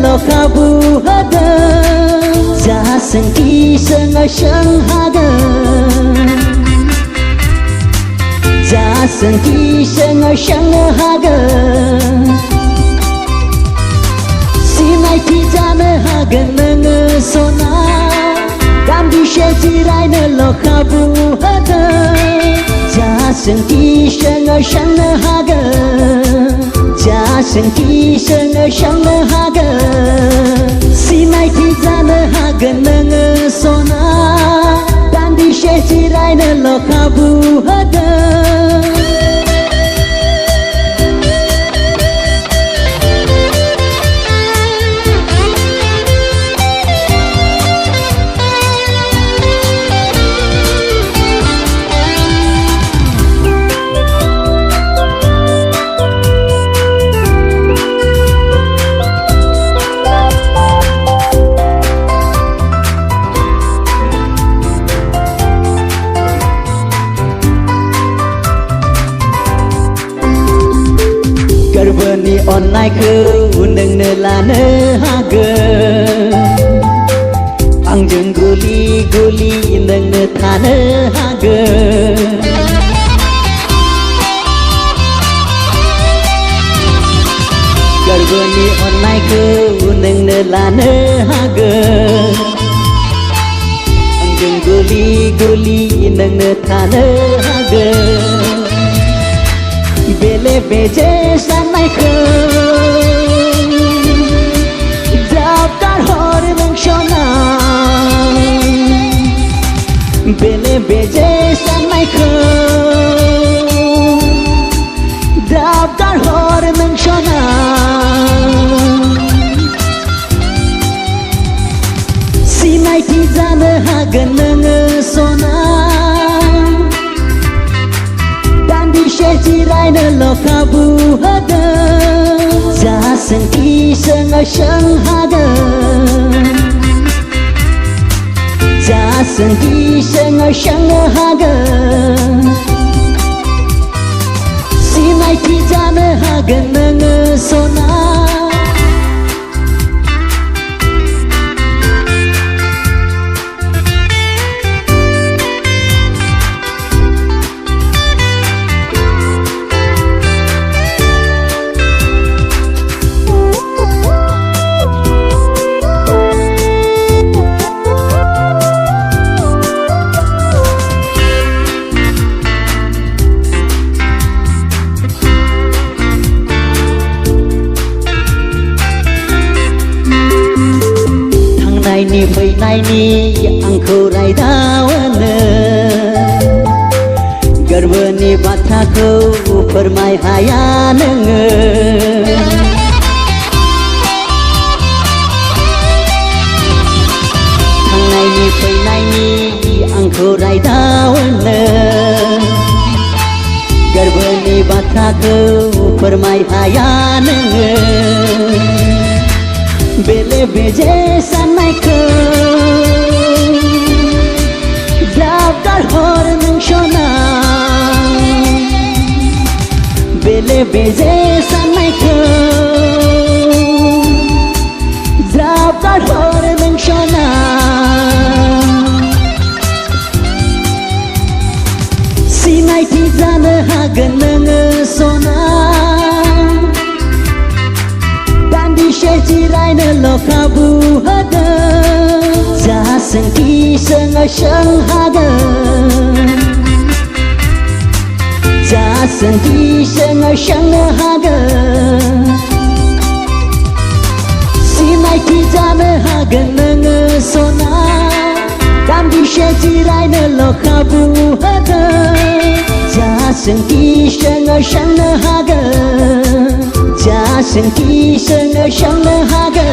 lo kabu hada Za sengki senga shang haga Za sengki senga shang haga Si mai thi jana haga nang sona Kam di she jirai na lo kabu hada Za sengki senga shang haga Cha sengki senga shang haga Si mai thi jana haga nang sona Dan di she jirai na lo kabu hada Karbani online ku neng nelana haga Angjeng guli guli neng thana haga Karbani online ku neng nelana haga Angjeng guli guli neng thana haga Bele beje sanai ko Daftar hor nang shona Bele beje sanai ko Daftar hor nang shona Si mai thi jana haga nang sona Jirai na lo kabu hada Za sengki senga shang haga Za sengki senga shang haga Si mai thi jana haga nang sona Ni phơi nay ni ang khurai dawana Garbani batha ko permai hayanang Thang nay ni phơi nay ni ang khurai dawana Garbani batha ko permai hayanang Bele beje sanai ko Daftar hor nang shona Bele beje sanai ko Daftar hor nang shona Si mai thi jana haga nang sona Jirai na lo kabu hada Za sengki senga shang haga Za sengki senga shang haga Si mai thi jana haga nang sona Kam di she jirai na lo kabu hada Za sengki senga shang haga Za sengki senga shang haga